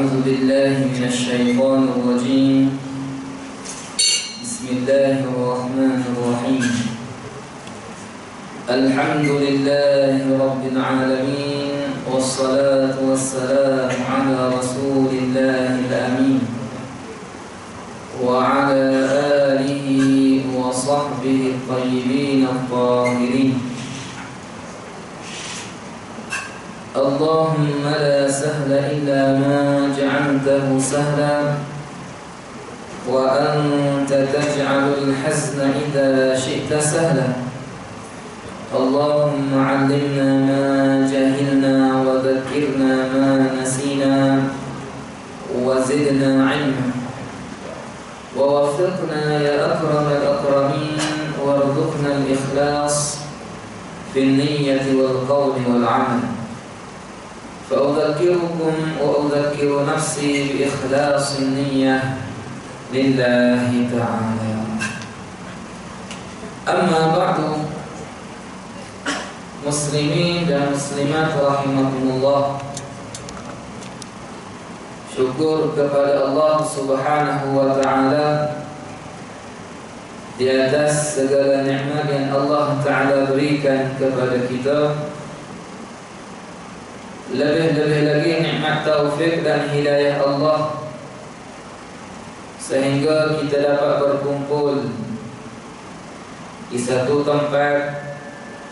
أعوذ بالله من الشيطان الرجيم. بسم الله الرحمن الرحيم. الحمد لله رب العالمين، والصلاة والسلام على رسول الله الأمين وعلى آله وصحبه الطيبين الطاهرين. اللهم لا سهل إلا ما جعلته سهلا، وأنت تجعل الحزن إذا شئت سهلا. اللهم علمنا ما جهلنا وذكرنا ما نسينا وزدنا علما، ووفقنا يا أكرم الأكرمين، وارزقنا الإخلاص في النية والقول والعمل. فأذكركم وأذكر نفسي بإخلاص النية لله تعالى. أما بعد، muslimin dan muslimat rahimakumullah, syukur kepada Allah Subhanahu wa ta'ala di atas segala nikmat yang Allah ta'ala berikan kepada kita. Lebih-lebih lagi nikmat taufik dan hidayah Allah, sehingga kita dapat berkumpul di satu tempat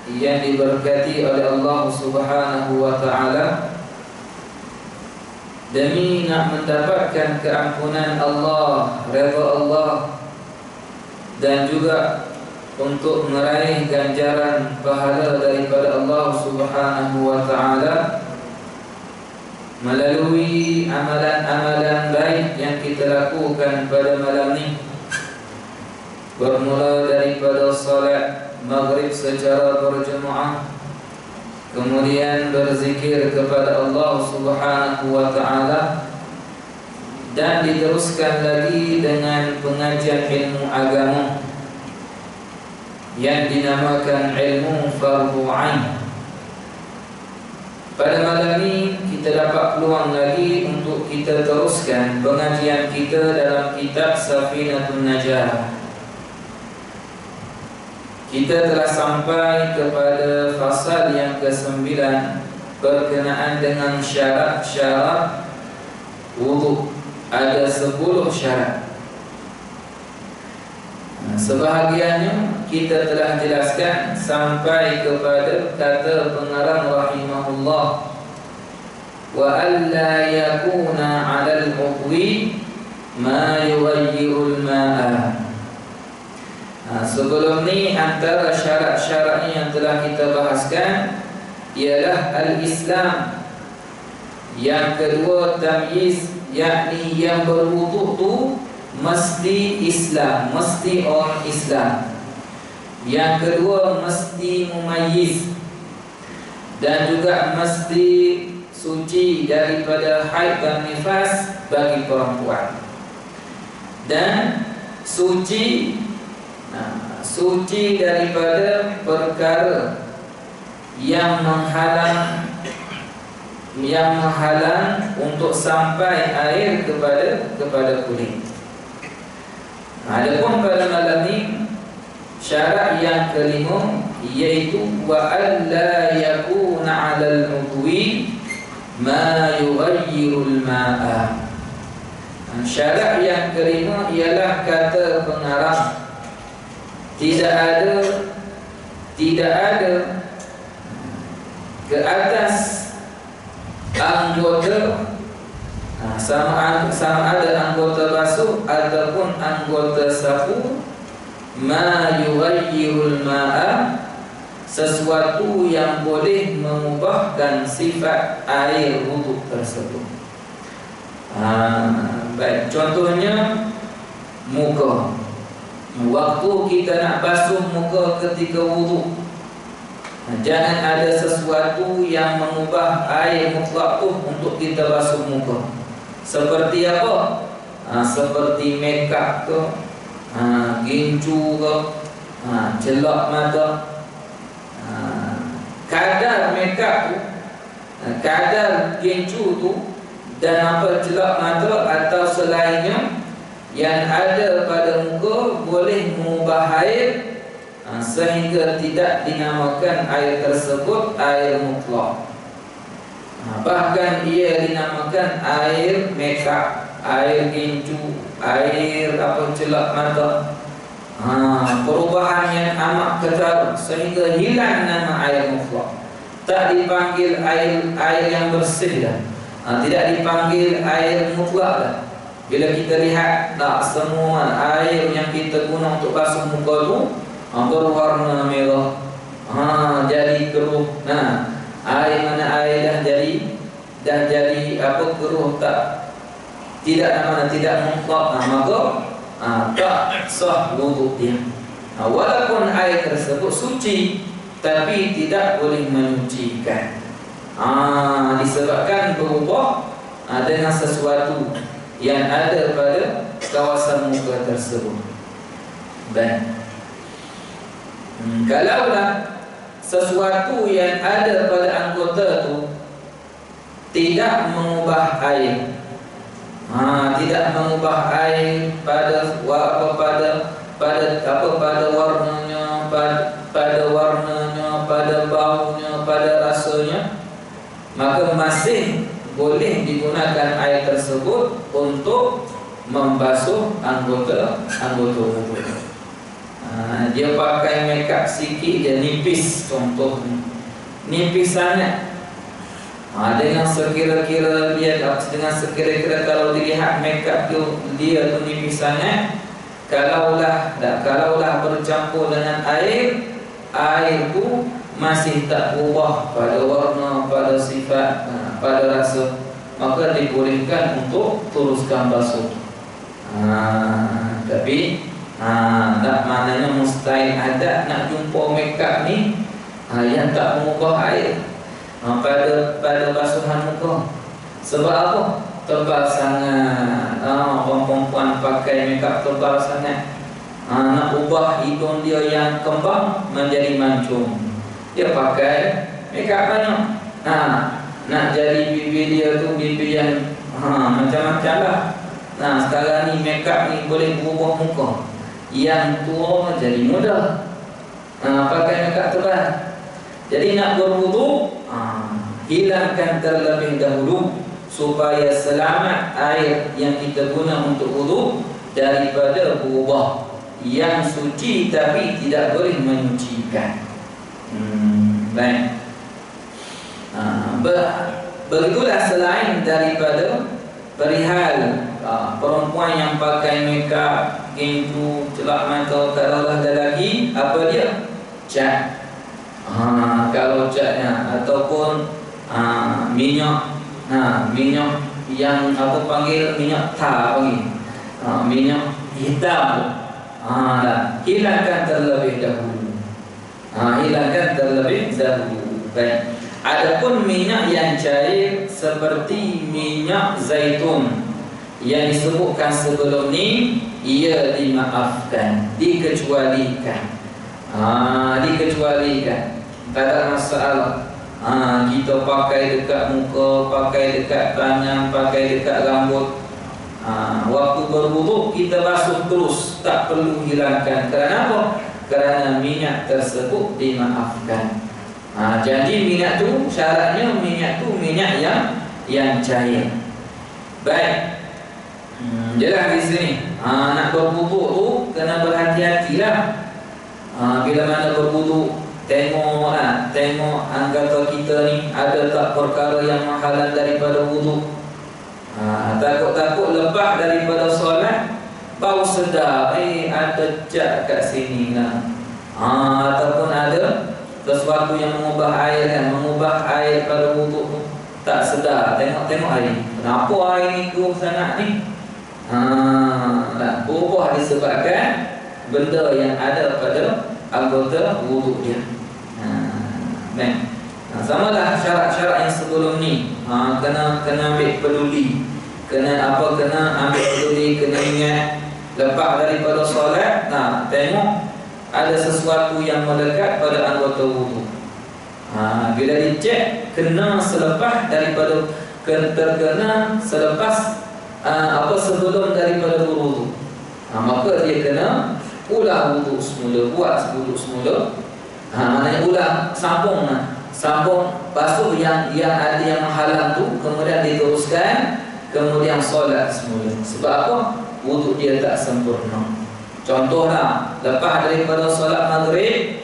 yang diberkati oleh Allah Subhanahu wa ta'ala demi nak mendapatkan keampunan Allah, redha Allah, dan juga untuk meraih ganjaran pahala daripada Allah Subhanahu wa ta'ala melalui amalan-amalan baik yang kita lakukan pada malam ini, bermula daripada salat maghrib secara berjemaah, kemudian berzikir kepada Allah Subhanahu wa ta'ala, dan diteruskan lagi dengan pengajian ilmu agama yang dinamakan ilmu fardhu ain. Pada malam ini kita dapat peluang lagi untuk kita teruskan pengajian kita dalam kitab Safinatun Najah. Kita telah sampai kepada fasal yang ke-9 berkenaan dengan syarat-syarat wudu. Ada 10 syarat. Sebahagiannya kita telah jelaskan sampai kepada kata pengarang rahimahullah, wa alla yakuna 'alal muqwi ma yughayyirul ma'a. Sebelum ni antara syarat-syarat yang telah kita bahaskan ialah al-Islam. Yang kedua tamyiz, yakni yang berwudu tu mesti Islam, mesti orang Islam. Yang kedua mesti mumayyiz, dan juga mesti suci daripada haid dan nifas bagi perempuan, dan suci daripada perkara yang menghalang untuk sampai air kepada kulit. Adapun pada malam ini syarat yang kelima, iaitu wa alla yakuna 'alal mudwi ma yughayyirul ma'a. Syarat yang kelima ialah kata pengarang, tidak ada ke atas anggota sama ada anggota basuh ataupun anggota sapu ma yughayyirul ma'a, sesuatu yang boleh mengubahkan sifat air wudu tersebut. Baik, contohnya muka. Waktu kita nak basuh muka ketika wudu, jangan ada sesuatu yang mengubah air mutlak tu untuk kita basuh muka. Seperti apa? Seperti makeup ke, gincu ke, celak mata. Kadar makeup tu, kadar gincu tu dan apa celak mata atau selainnya yang ada pada muka boleh mengubah air sehingga tidak dinamakan air tersebut air mutlak. Bahkan ia dinamakan air makeup, air gincu, air apa celak mata. Perubahan yang amat ketara sehingga hilang nama air mutlak. Tak dipanggil air yang bersih dah. Tidak dipanggil air mutlak dah. Bila kita lihat tak semua air yang kita guna untuk basuh muka tu berwarna merah, jadi keruh. Air mana air dah jadi apa keruh, tidak mutlak, maka tak sah wuduk dia. Walaupun air tersebut suci, tapi tidak boleh menyucikan. Disebabkan berubah dengan sesuatu yang ada pada kawasan muka tersebut. Dan kalaulah sesuatu yang ada pada anggota tu tidak mengubah air, tidak mengubah air pada warnanya, pada baunya, pada rasanya, maka masih boleh digunakan air tersebut untuk membasuh anggota tubuh. Dia pakai makeup sikit je, nipis contohnya, nipis sangat. Dengan sekira-kira kalau dilihat makeup tu dia tu nipis sangat, kalaulah bercampur dengan air tu masih tak berubah pada warna, pada sifat, pada rasa, maka dibolehkan untuk teruskan basuh. Tapi tak maknanya mustahil ada nak jumpa makeup ni yang tak mengubah air pada basuhan muka. Sebab apa? Tebal sangat. Orang perempuan pakai makeup tebal sangat, nak ubah hidung dia yang kembang menjadi mancung, dia pakai makeup banyak. Nak jadi bibir dia tu bibir yang macam-macam lah. Sekarang ni makeup ni boleh berubah muka. Yang tua jadi muda, pakai makeup tebal. Jadi nak berwuduk, hilangkan terlebih dahulu supaya selamat air yang kita guna untuk wuduk daripada berubah yang suci tapi tidak boleh menyucikan. Baik. Begitulah selain daripada perihal perempuan yang pakai makeup, gincu, celak mata, kalaulah lelaki, apa dia? Cat. Kalau catnya ataupun minyak, minyak yang apa panggil minyak tar panggil, minyak hitam, hilangkan terlebih dahulu. Baik. Adapun minyak yang cair seperti minyak zaitun yang disebutkan sebelum ni, ia dimaafkan, dikecualikan. Tak ada masalah. Kita pakai dekat muka, pakai dekat tangan, pakai dekat rambut. Waktu berwuduk kita basuh terus, tak perlu hilangkan. Kerana apa? Kerana minyak tersebut dimaafkan. Jadi minyak tu syaratnya minyak yang cair. Baik. Jelas di sini. Nak berwuduk tu kena berhati-hatilah. Bila mana berwuduk, tengok anggota kita ni ada tak perkara yang menghalang daripada wuduk. Takut-takut lepas daripada solat bau sedap, ada cat kat sini lah. Ataupun ada sesuatu yang mengubah air pada wuduk tu tak sedar. Tengok air, kenapa air ni keruh sangat ni? Berubah disebabkan benda yang ada pada anggota wuduk dia. Samalah syarat-syarat yang sebelum ni. Kena ambil peduli, kena ambil peduli, kena ingat lepas daripada solat. Tengok ada sesuatu yang melekat pada anggota wuduk. Bila dicek, kena selepas daripada terkena selepas sebelum daripada berwudu. Maka dia kena ulang wudu semula, buat wudu semula. Maknanya ulang, sambung basuh yang ada yang menghalang tu, kemudian diteruskan, kemudian solat semula. Sebab apa? Wudu dia tak sempurna. Contohlah, lepas daripada solat maghrib,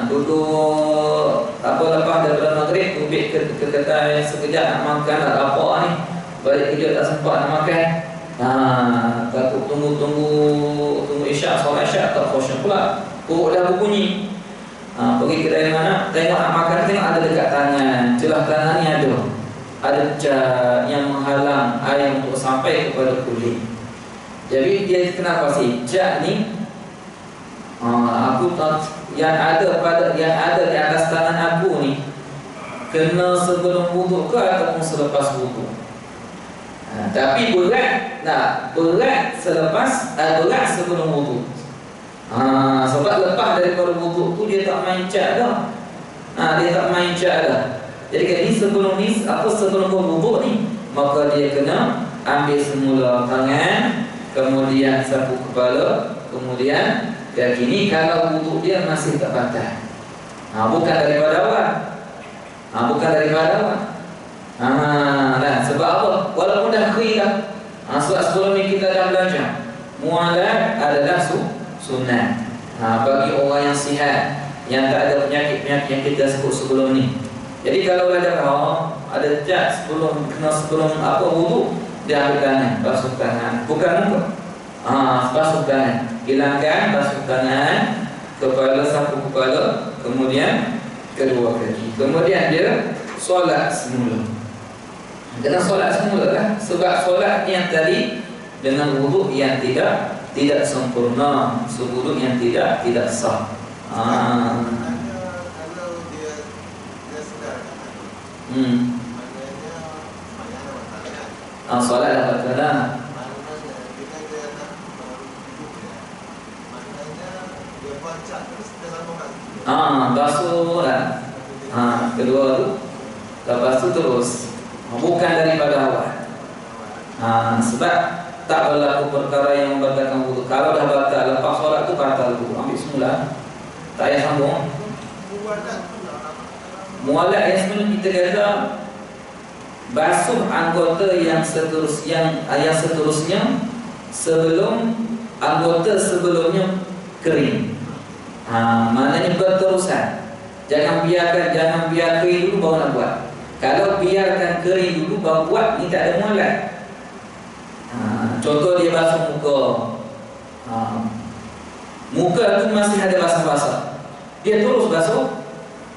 duduk lepas daripada maghrib, ubik ke kedai sekejap nak makan, nak lapar ni, balik kerja tak sempat nak makan. Takut tunggu isyak, solat isyak tak khusyuk pula, perut dah berbunyi. Pergi kedai mana, tengok nak makan, tengok ada dekat tangan, celah tangan ni ada cat yang menghalang air untuk sampai kepada kulit. Jadi dia kenapa sih cat ni yang ada di atas tangan aku ni kena sebelum wudu ke ataupun selepas wudu? Tapi berat sebelum wudu. Sebab lepas daripada wudu tu dia tak main cat dah. Jadi kan ni sebelum wudu ni, maka dia kena ambil semula tangan, kemudian sapu kepala, kemudian kaki ni kalau wudu dia masih tak patah. Bukan daripada awal. Sebab apa? Walaupun dah kering dah. Sebab sebelum ni kita dah belajar mualat adalah sunnah. Bagi orang yang sihat, yang tak ada penyakit-penyakit yang kita sebut sebelum ni. Jadi kalau ada cat sebelum wudu, dia ambil tangan, basuh tangan, bukan muka. Basuh tangan, hilangkan, basuh tangan, kepala, sapu kepala, kemudian kedua kaki. Kemudian dia solat semula. Kena solat semula lah. Sebab solat yang tadi dengan wudu yang tidak sempurna, wudu yang tidak sah. Kalau dia sedar, solat dah batal. Basuh lah. Kedua tu, lepas tu terus. Bukan daripada awal. Sebab tak berlaku perkara yang membatalkan wudu. Kalau dah batal, lepas solat tu batal wudu. Ambil semula. Tak payah sambung. Mualat yang sebenarnya kita kata basuh anggota yang seterusnya sebelum anggota sebelumnya kering. Maknanya berterusan. Jangan biar kering dulu baru nak buat. Kalau biarkan kering dulu baru buat, ni tak ada mualat. Contoh dia basuh muka. Muka tu masih ada basah-basah, dia terus basuh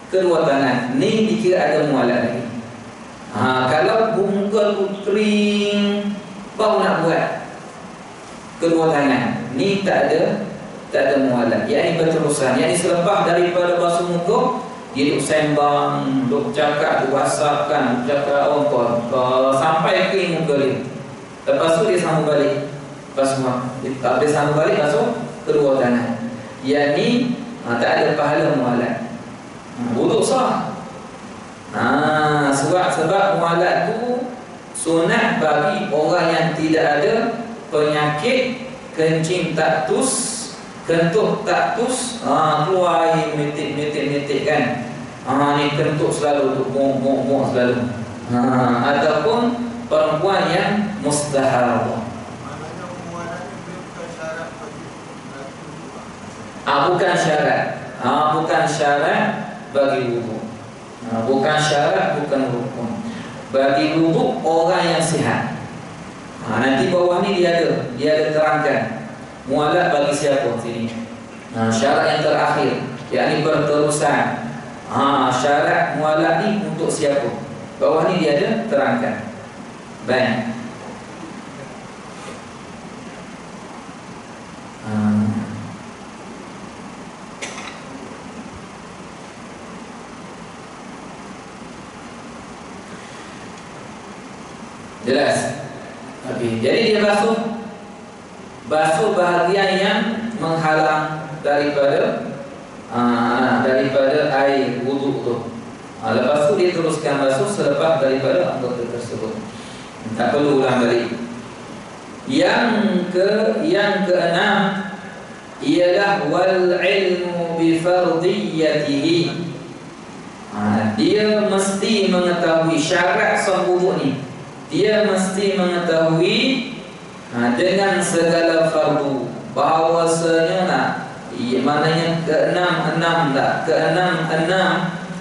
kedua tangan, ni dikira ada mualat lagi. Kalau muka tu kering baru nak buat kedua tangan, ni tak ada mualat. Yang ini berterusan. Yang ini selepas daripada basuh muka, dia duk sembang, duk cakap, duk wasapkan, duk cakap sampai kering muka dia. Lepas tu dia sambung balik basuh. Dia sambung balik basuh kedua tangan. Yang ni tak ada pahala mualat. Wudu sah. Sebab mualat tu sunat bagi orang yang tidak ada penyakit kencing tak tus, kentut tak tus, keluar air metik kan. Ni kentut selalu, mok selalu. Ataupun perempuan yang mustahadah. Bukan syarat bagi wudu. Bukan syarat, bukan rukun. Bagi wudu orang yang sihat. Nanti bawah ni dia ada terangkan mualat bagi siapa sini. Syarat yang terakhir, yakni berterusan. Syarat mualat ni untuk siapa? Bawah ni dia ada terangkan. Baik. Jelas? Okay. Jadi dia basuh bahagian yang menghalang daripada air wudu tu. Lepas tu dia teruskan basuh selepas daripada anggota tersebut. Tak perlu ulang balik. Yang keenam ialah wal ilmu bi fardiyatihi. Dia mesti mengetahui syarat sah wuduk ni. Dia mesti mengetahui dengan segala fardu bahawasanya maknanya keenam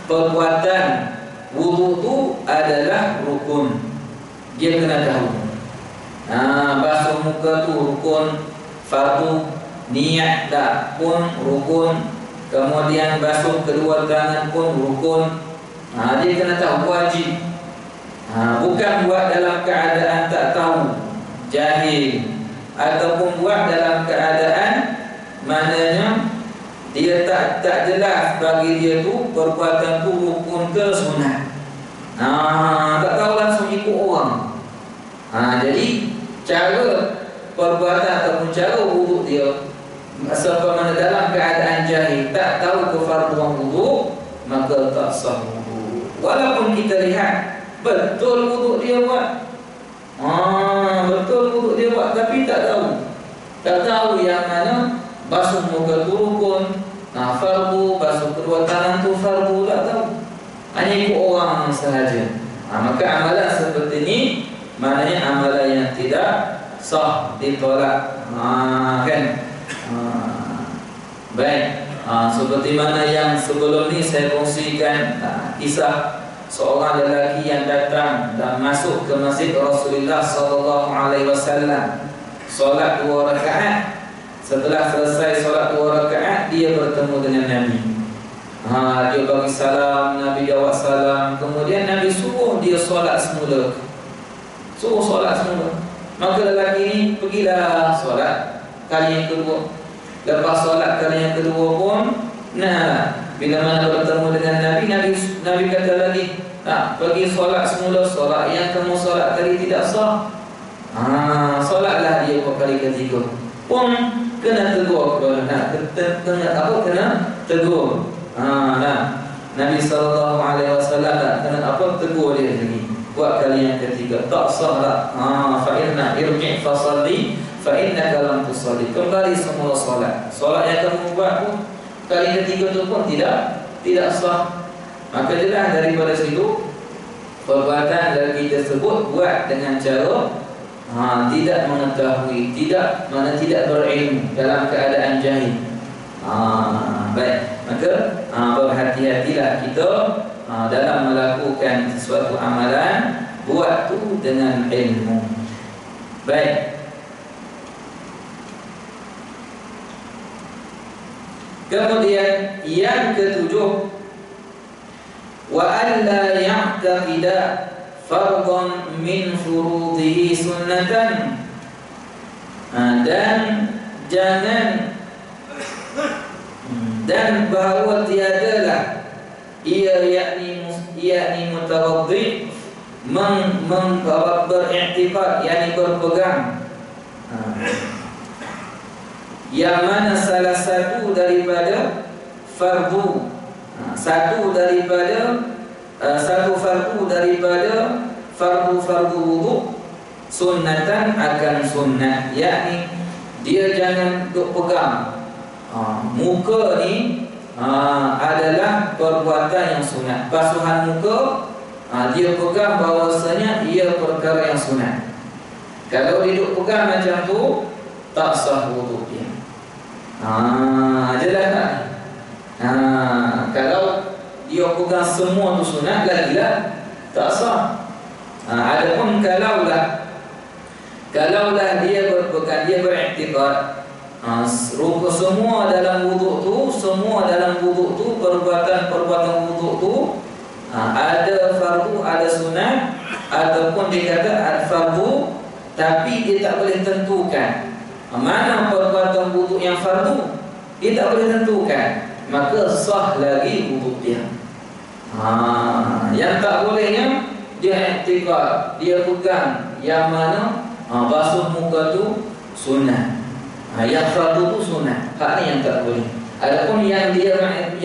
perbuatan wuduk tu adalah rukun. Dia kena tahu. Basuh muka tu rukun, fardu, niat tak pun rukun, kemudian basuh kedua tangan pun rukun. Dia kena tahu, wajib. Bukan buat dalam keadaan tak tahu, jahil, ataupun buat dalam keadaan maknanya dia tak jelas bagi dia tu perbuatan tu rukun ke sunat. Tak tahu langsung ikut orang. Jadi cara perbuatan ataupun cara wuduk dia sebagaimana dalam keadaan jahil, tak tahu ke fardu wuduk, maka tak sah wuduk. Walaupun kita lihat betul wuduk dia buat, betul wuduk dia buat, tapi tak tahu yang mana basuh muka tu rukun, fardu, basuh kedua tangan tu fardu, tak tahu. Hanya ikut orang sahaja. Maka amalan seperti ini maknanya amalan yang tidak sah, ditolak. Kan? Baik. Seperti mana yang sebelum ni saya kongsikan kisah seorang lelaki yang datang dan masuk ke masjid Rasulullah SAW, solat 2 rakaat. Setelah selesai solat 2 rakaat, dia bertemu dengan Nabi. Dia bagi salam, Nabi jawab salam. Kemudian Nabi suruh dia solat semula. Maka lelaki ini pergilah solat kali yang kedua. Lepas solat kali yang kedua pun, bila mana bertemu dengan Nabi kata lagi, pergi solat semula. Solat yang kamu solat tadi tidak sah. Solatlah dia kali ketiga. Pun kena tegur. Kena tegur. Nabi SAW kena tegur dia lagi. Buat kali yang ketiga, tak sah lah. Fa inna irji' fa salli fa innaka lam tusalli. Kembali semula solat. Solat yang kamu buat pun kali ketiga tu pun tidak sah. Maka jelas daripada situ perbuatan lelaki tersebut buat dengan cara tidak mengetahui, tidak berilmu, dalam keadaan jahil. Baik, maka berhati-hatilah kita dalam melakukan sesuatu amalan, buat tu dengan ilmu. Baik. Kemudian yang ketujuh, wa alla ya'taqida fardhan min furudihi sunnatan. Dan bahawa tiadalah ia yakni mutawaddi beriktikad, yakni berpegang, yang mana salah satu daripada fardu, satu fardu daripada fardu wuduk sunnatan akan sunnah, yakni dia jangan duk pegang muka ni adalah perbuatan yang sunat. Basuhan muka dia pegang bahawasanya ia perkara yang sunat. Kalau dia duk pegang macam tu, tak sah wuduk dia. Jelas tak? Kalau dia pegang semua tu sunat, lagilah tak sah. Adapun kalaulah dia berpegang, dia beriktikad, rupa semua dalam wuduk tu, perbuatan wuduk tu ada fardu, ada sunat, ataupun dia kata ada fardu tapi dia tak boleh tentukan mana perbuatan wuduk yang fardu, dia tak boleh tentukan, maka sah lagi wuduk dia. Yang tak bolehnya dia iktikad, dia pegang yang mana basuh muka tu sunnah, yang fardu tu sunnah. Hak ni yang tak boleh. Adapun yang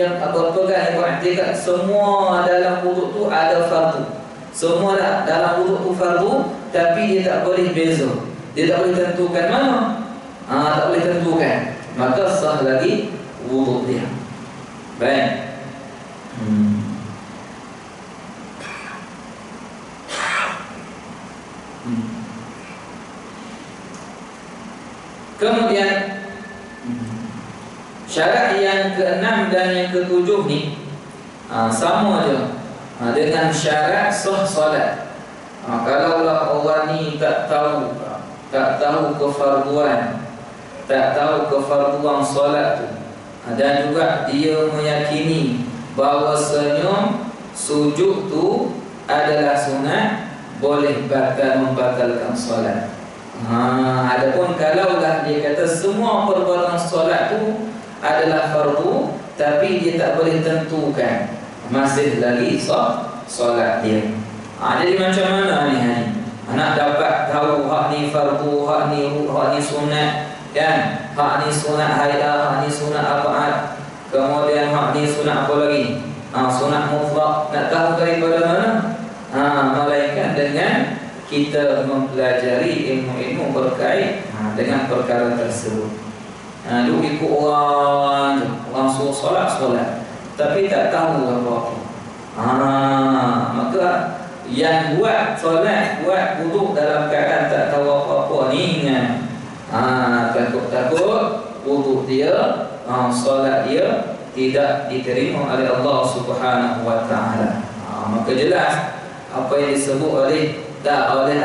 yang berpegang iktikad semua dalam wuduk tu ada fardu. Semua dalam wuduk tu fardu, tapi dia tak boleh beza. Dia tak boleh tentukan mana. Tak boleh tentukan. Maka sah lagi wuduk dia. Baik. Kemudian syarat yang ke-6 dan yang ke-7 ni sama je dengan syarat sah solat. Kalaulah orang ni tak tahu kefarduan, tak tahu kefarduan solat tu, dan juga dia meyakini bahawasanya sujud tu adalah sunat, boleh membatalkan solat. Adapun kalaulah dia kata semua perbuatan solat tu adalah fardu, tapi dia tak boleh tentukan, masih lagi sah solat dia. Jadi macam mana ni nak dapat tahu hak ni fardu, hak ni sunat, kan? Hak ni sunat haidah, hak ni sunat afaat, kemudian hak ni sunat apa lagi? Sunat mutlak. Nak tahu daripada mana? Melainkan dengan kita mempelajari ilmu-ilmu berkait dengan perkara tersebut. Duk ikut orang suruh solat, tapi tak tahu apa-apa. Maka yang buat solat, buat wuduk dalam keadaan tak tahu apa-apa ni, takut wuduk dia, solat dia tidak diterima oleh Allah Subhanahu wa taala. Maka jelas apa yang disebut oleh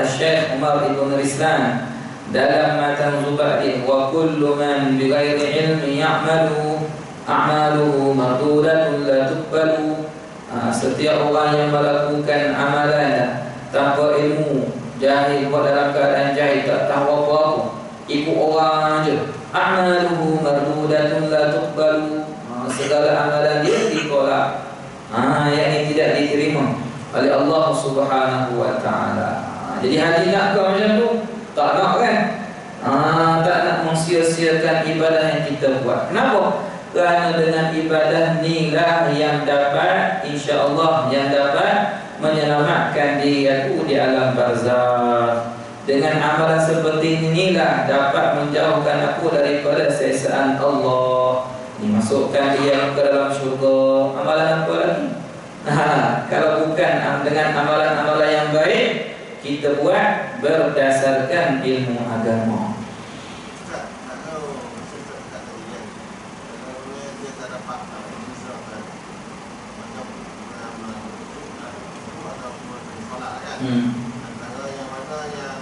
Syekh Umar ibn Rislan dalam matan Zubadi, wa kullu man bighairi ilmi ya'malu a'maluhu mardudatun la tuqbalu. Setiap orang yang melakukan amalan tanpa ilmu, jahil, dalam keadaan jahil, tak tahu apa-apa, ikut orang je, a'maluhu mardudatun la tuqbalu, segala amalan dia ditolak, yang ini tidak diterima oleh Allah Subhanahu wa taala. Jadi hati nak ke macam tu? Tak nak kan? Tak nak mensia-siakan ibadah yang kita buat. Kenapa? Kerana dengan ibadah inilah yang dapat, insya-Allah, yang dapat menyelamatkan diri aku di alam barzakh. Dengan amalan seperti inilah dapat menjauhkan aku daripada siksaan Allah, dimasukkan dia ke dalam syurga. Amalan apa lagi? Kalau bukan dengan amalan-amalan yang baik kita buat berdasarkan ilmu agama. Antara yang mana yang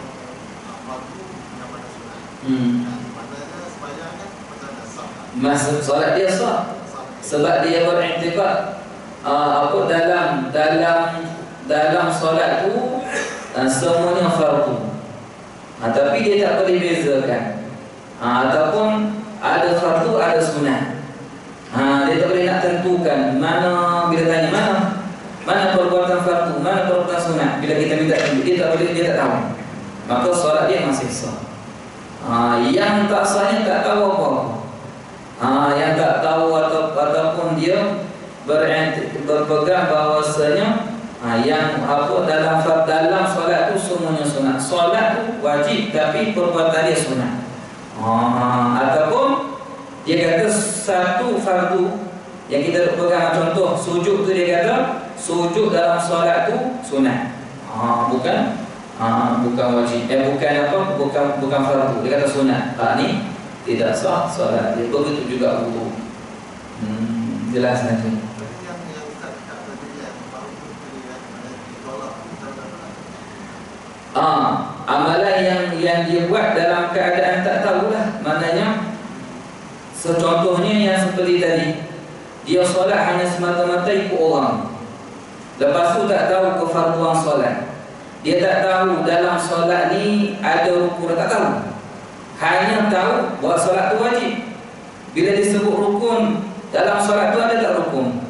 fardu, yang mana sunat. Maknanya sembahyang kan macam mana sah. Maksud solat dia sah sebab dia beriktikad dalam solat tu semuanya fardu. Tapi dia tak boleh bezakan. Ataupun ada fardu, ada sunat. Dia tak boleh nak tentukan mana, bila tanya mana perbuatan fardu, mana perbuatan sunat, bila kita minta tunjuk, dia tak boleh, dia tak tahu. Maka solat dia masih sah. Yang tak sahnya tak tahu apa-apa. Yang tak tahu ataupun dia berpegang bahawasanya yang dalam solat tu semuanya sunat. Solat tu wajib tapi perbuatan dia sunat. Ataupun dia kata satu fardu yang kita pegang, contoh sujud tu, dia kata sujud dalam solat tu sunat. Bukan wajib. Bukan fardu. Dia kata sunat. Ni tidak sah solat dia. Begitu juga wudu. Jelas nanti. Amalan yang dia buat dalam keadaan tak tahulah, maknanya contohnya yang seperti tadi, dia solat hanya semata-mata ikut orang, lepas tu tak tahu kefarduan solat, dia tak tahu dalam solat ni ada rukun, tak tahu, hanya tahu buat solat tu wajib. Bila disebut rukun dalam solat tu ada tak rukun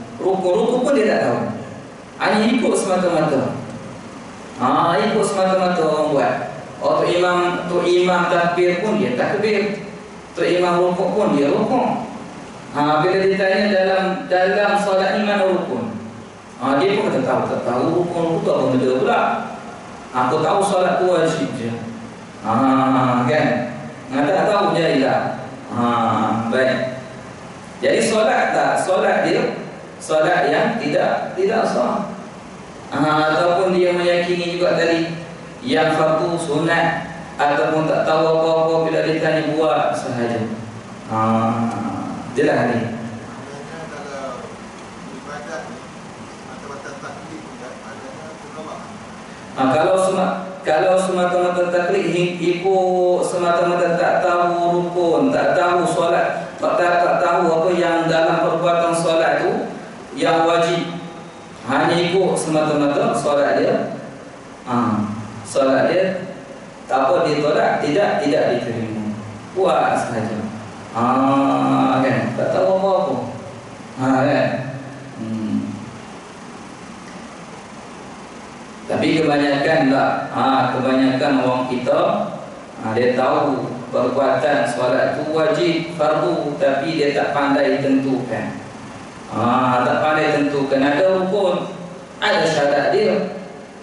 pun dia tak tahu, hanya ikut semata-mata. Ikut semata-mata orang buat. Tok imam takbir pun dia takbir, tok imam rukuk pun dia rukuk. Bila ditanya dalam solat ni mana rukun, dia pun kata tak tahu rukun itu apa benda pula. Aku tahu solat tu wajib je. Kan? Tak tahu je lah. Baik. Jadi solat dia solat yang tidak sah. Ataupun dia meyakini juga tadi yang fardu sunat, ataupun tak tahu apa-apa bila ditanya buat sahaja. Jelas ni. Maknanya kalau ibadat ni mata-mata taklid juga adanya ulama. Kalau semata-mata taklid ikut semata-mata tak tahu rukun, tak tahu solat, tak tahu apa yang dalam perbuatan solat tu yang wajib, hanya ikut semata-mata solat dia, solat dia apa dia tolak, tidak diterima, buat sahaja. Kan, tak tahu apa-apa. Kan. Tapi kebanyakan kebanyakan orang kita dia tahu perbuatan solat tu wajib, fardu, tapi dia tak pandai tentukan. Tak pandai tentukan. Ada rukun, ada syarat dia,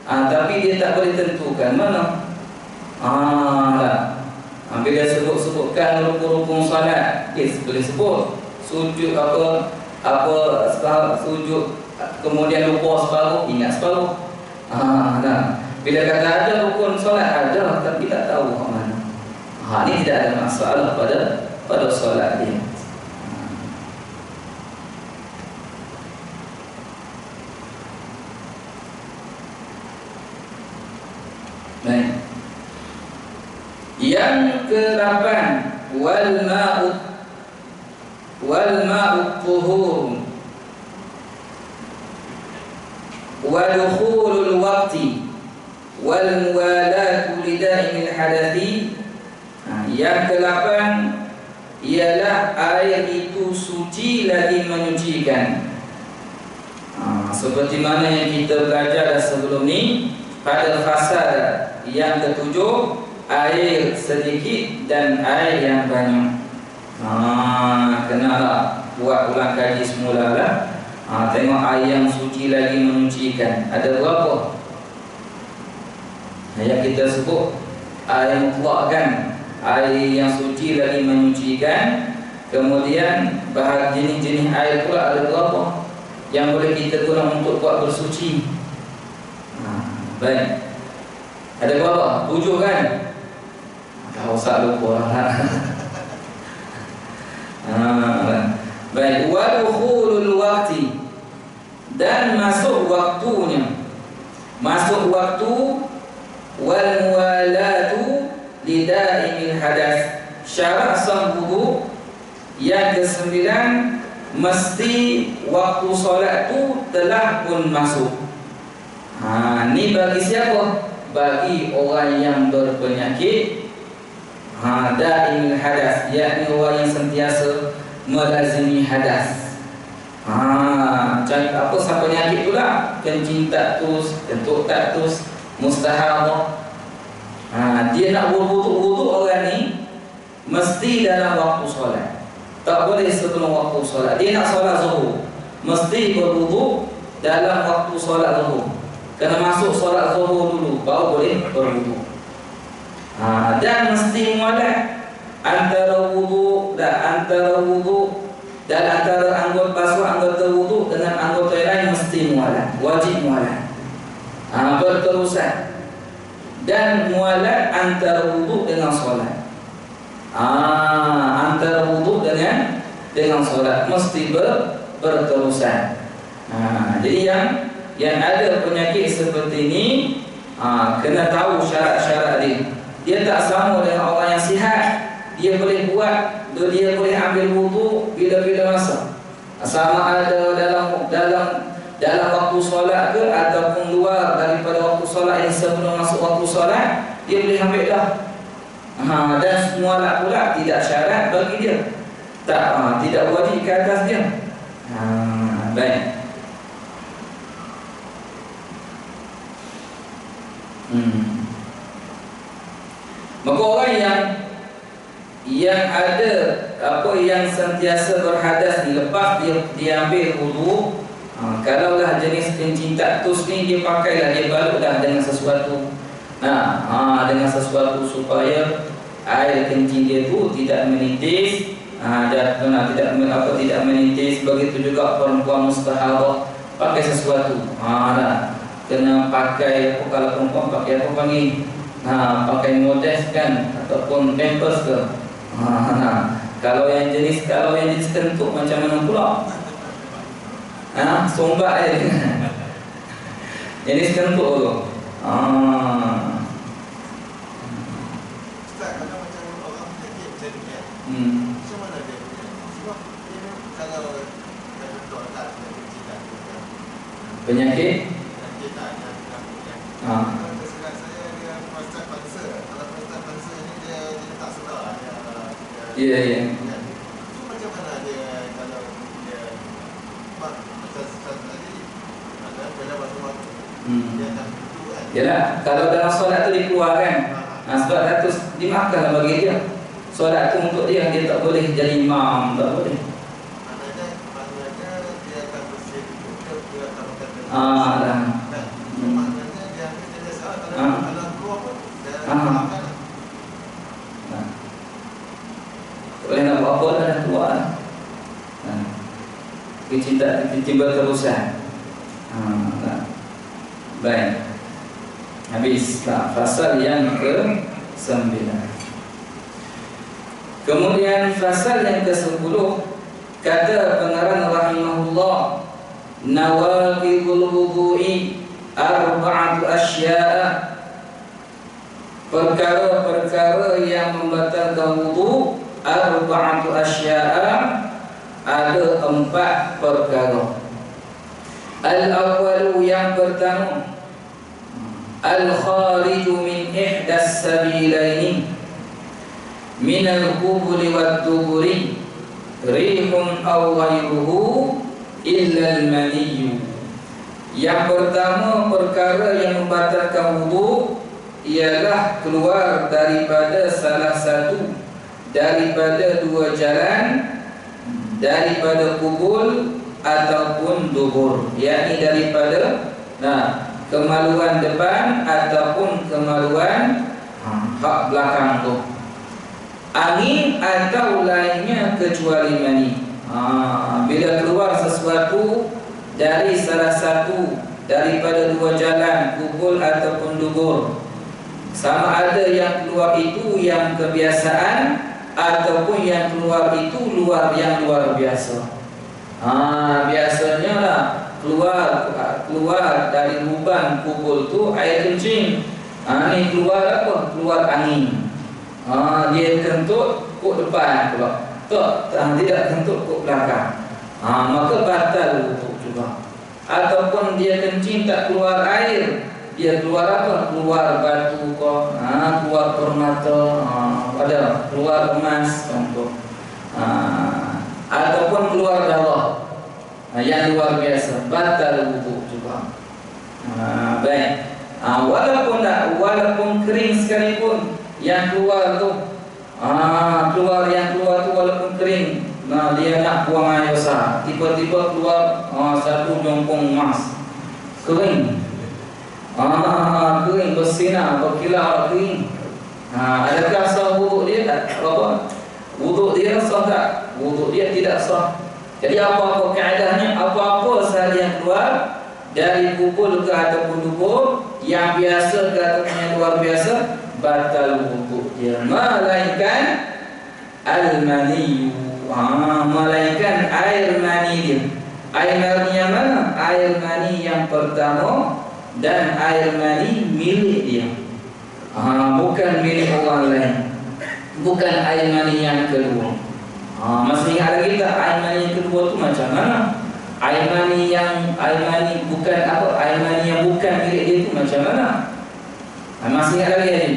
tapi dia tak boleh tentukan mana. Bila sebutkan rukun-rukun solat, boleh sebut sujud sujud, kemudian lupa separuh, ingat separuh. Bila kata ada rukun solat, ada, tapi tak tahu kat mana. Ini tidak ada masalah pada solat dia. Baik. Yang ke-8, wal ma'u tuhur wa dukhulul waqti wal muwalatu lidaimil hadathi. Yang ke-8 ialah air itu suci lagi menyucikan. Seperti mana yang kita belajar sebelum ni pada fasal yang ke-7, air sedikit dan air yang banyak. Kenalah buat ulang kaji semula lah. Tengok air yang suci lagi menyucikan ada berapa? Yang kita sebut air mutlak kan, air yang suci lagi menyucikan. Kemudian jenis-jenis air pula ada berapa yang boleh kita guna untuk buat bersuci. Baik. Ada berapa? 7 kan? Tak usah lupa lah. Baik. Wa dukhulul waqti, dan masuk waktunya. Masuk waktu. Wal muwalatu lidaimil hadas. Syarat sah wudu yang ke-9, mesti waktu solat tu telah pun masuk. Ni bagi siapa? Bagi orang yang berpenyakit daimil hadas, yakni orang yang sentiasa melazimi hadas. Apa siapa penyakit pula? Kencing tak tus, kentuk tak tus, mustahadah. Dia nak wudu orang ni mesti dalam waktu solat. Tak boleh sebelum waktu solat. Dia nak solat zuhur, mesti berwudu dalam waktu solat zuhur. Kena masuk solat zuhur dulu baru boleh berwudu. Dan mesti mualat antara wudu dan antara anggota basuh anggota wudu dengan anggota lain, mesti mualat, wajib mualat. Berterusan. Dan mualat antara wudu dengan solat. Antara wudu dengan solat mesti berterusan. Jadi yang ada penyakit seperti ini kena tahu syarat-syarat dia. Dia tak sama dengan orang yang sihat. Dia boleh buat, dia boleh ambil wudu bila-bila masa. Sama ada dalam waktu solat ke ataupun luar daripada waktu solat, yang sebelum masuk waktu solat dia boleh ambil dah. Dan mualat pula tidak syarat bagi dia. Tidak wajib ke atas dia. Baik. Maka orang yang ada yang sentiasa berhadas ni, lepas dia ambil wudu, kalaulah jenis kencing taktus ni dia pakailah, dia balutlah dengan sesuatu. Dengan sesuatu supaya air kencing dia tu tidak menitis, tidak menitis. Begitu juga perempuan mustahadah pakai sesuatu. Kena pakai apa, kalau perempuan pakai apa panggil? Pakai modest kan, ataupun pampers ke. Kalau yang jenis kentut macam mana pula? Sombak je. Jenis kentut tu. Ustaz, kalau macam orang penyakit macam ni kan, macam mana dia punya? Sebab dia kalau doktor tak penyakit tak penyakit tak ada penyakit. Kalau terserah saya dia prostat kanser. Kalau prostat kanser ni dia tak sedar Ya. So macam mana dia kalau dia macam tadi ada benda waktu dia akan duduk kan? Yalah, kalau dalam solat tu dikeluarkan. Sebab Datuk dimaafkanlah bagi dia. Solat tu untuk dia tak boleh jadi imam, tak boleh. Maknanya dia akan bersih duduk, dia akan makan Dah. maknanya dia akan jadi salah. Kalau keluar pun dia makan. Boleh nak buat apa dah keluar. Kecintaan berterusan. Baik. Habis fasal yang ke-9. Kemudian fasal yang ke-10, kata pengarang rahimahullah, nawaqidul wudu'i arba'atu asya'a. Perkara-perkara yang membatalkan wudu, arba'atu asya'a, ada 4 perkara. Al-awwalu, yang pertama, al-khariju min ihdas sabilaini min al-qubuli wad-duburi rihun aw ghairuhu illa al-maniyyu. Yang pertama, perkara yang membatalkan wudu ialah keluar daripada salah satu daripada 2 jalan, daripada kubul ataupun dubur, yakni daripada kemaluan depan ataupun kemaluan hak belakang tu, angin atau lainnya kecuali mani. Bila keluar sesuatu dari salah satu daripada 2 jalan, kubul ataupun dubur, sama ada yang keluar itu yang kebiasaan ataupun yang keluar itu yang luar biasa. Biasanya lah keluar dari lubang kubul tu air kencing. Ni keluar apa? Keluar angin. Dia kentut kok depan pula. Tidak kentut kok belakang. Maka batal wudu juga. Ataupun dia kencing tak keluar air, dia keluar apa? Keluar batu kok, keluar permata, keluar emas contoh. Ataupun keluar darah yang luar biasa, batal wudu juga. Baik. Walaupun kering sekalipun yang keluar tu, yang keluar tu walaupun kering, dia nak buang air besar, tiba-tiba keluar satu jompong emas, kering, kering bersinar, berkilau, kering. Adakah sah wudu dia? Wudu dia sah tak? Wudu dia tidak sah. Jadi apa-apa keadaannya, apa-apa sahaja yang keluar dari kubul ke ataupun dubur, yang biasa ke ataupun yang luar biasa, batal wudu dia. Melainkan al-mani, melainkan air mani dia. Air mani yang mana? Air mani yang pertama dan air mani milik dia. Bukan milik orang lain, bukan air mani yang kedua. Masih ingat lagi tak air mani yang kedua tu macam mana? Air mani yang bukan apa? Air mani yang bukan milik dia tu macam mana? Masih ingat lagi ni?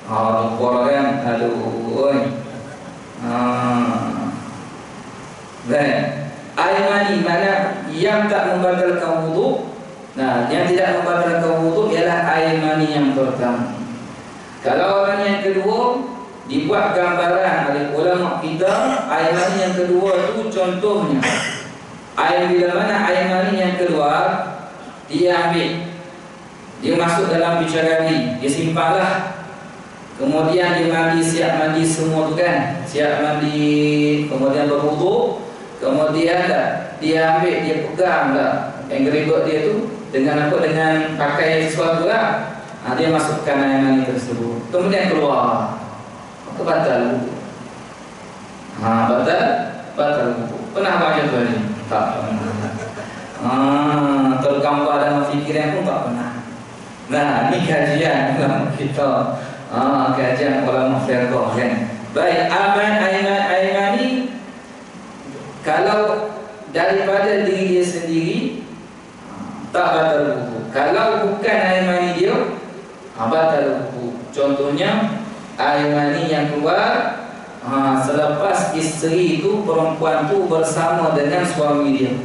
Lupa kan? Aduh. Baik. Air mani mana yang tak membatalkan wudu? Yang tidak membatalkan wudu ialah air mani yang pertama. Kalau mani yang kedua, dibuat gambaran oleh ulama kita. Air mani yang kedua tu contohnya, bila mana air mani yang keluar, dia ambil, dia masuk dalam bicarawi, dia simpanlah. Kemudian dia mandi, siap mandi semua tu kan, siap mandi, kemudian berwuduk. Kemudian dia ambil, dia pegang lah yang geribut dia tu dengan apa, dengan pakai sesuatu lah. Dia masukkan air mani tersebut, kemudian keluar, maka batal wuduk. Batal wuduk. Pernah baca tu ni? Tak pernah. Tergambar dalam fikiran pun tak pernah. Nah, ini kajian dalam kita. Kajian ulama fiqh kan. Baik, air mani kalau daripada diri dia sendiri tak batal wudu. Kalau bukan air mani dia, batal wudu. Contohnya air mani yang keluar selepas isteri itu, perempuan tu bersama dengan suami dia.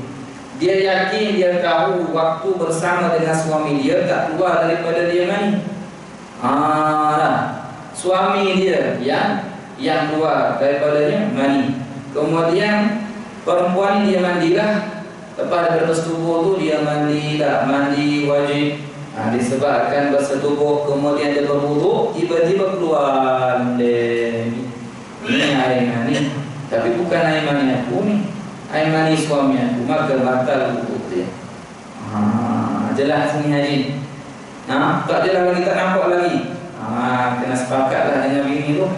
Dia yakin, dia tahu waktu bersama dengan suami dia tak keluar daripada dia mani. Suami dia yang keluar daripadanya mani. Kemudian perempuan dia mandilah. Lepas dia bersetubuh tu dia mandi wajib. Disebabkan bersetubuh, kemudian dia berwuduk, tiba-tiba keluar ini air mani. Tapi bukan air mani aku ni, air mani suami aku, maka batal wuduk dia. Jelas sini haji. Tak jelas lagi, tak nampak lagi. Kena sepakatlah dengan bini tu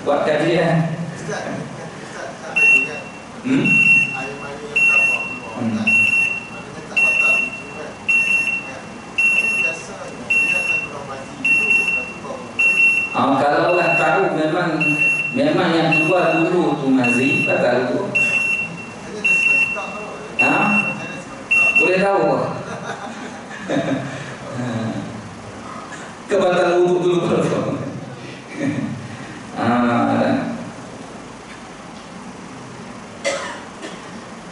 buat kajian. Ustaz ada ingat air mani yang keluar kan, maknanya tak batal itu kan. Biasanya dia akan keluar mati dulu, lepas tu baru Kalau lah tahu memang yang keluar dulu tu mazi, batal tu. hanya dia sebentar tau. Boleh tahu kebatal wuduk dulu baru.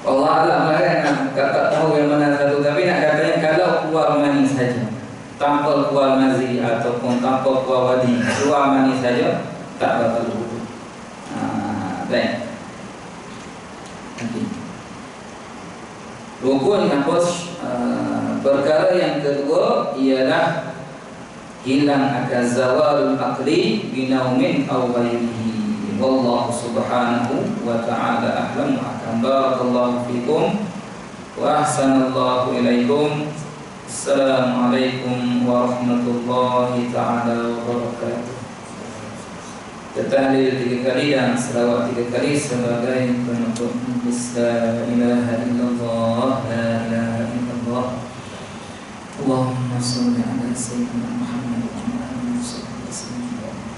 Allah alam lah kan, tak tahu yang mana satu. Tapi nak katanya kalau keluar mani saja, tanpa keluar mazi ataupun tanpa keluar wadi, keluar mani saja, tak batal wuduk. Baik. Rukun perkara yang kedua ialah hilang akan zawalul aqli binaumin aw ghairihi. Wallahu subhanahu wa ta'ala a'lam wa akam. Barakallahu fikum wa ahsanallahu ilaikum. Assalamualaikum warahmatullahi ta'ala wabarakatuh. Tahlil 3 kali dan selawat 3 kali sebagai penutup. La ilaha illallah, la ilaha illallah. Allahumma salli ala sayyidina Muhammad wa ala alihi wa sahbihi.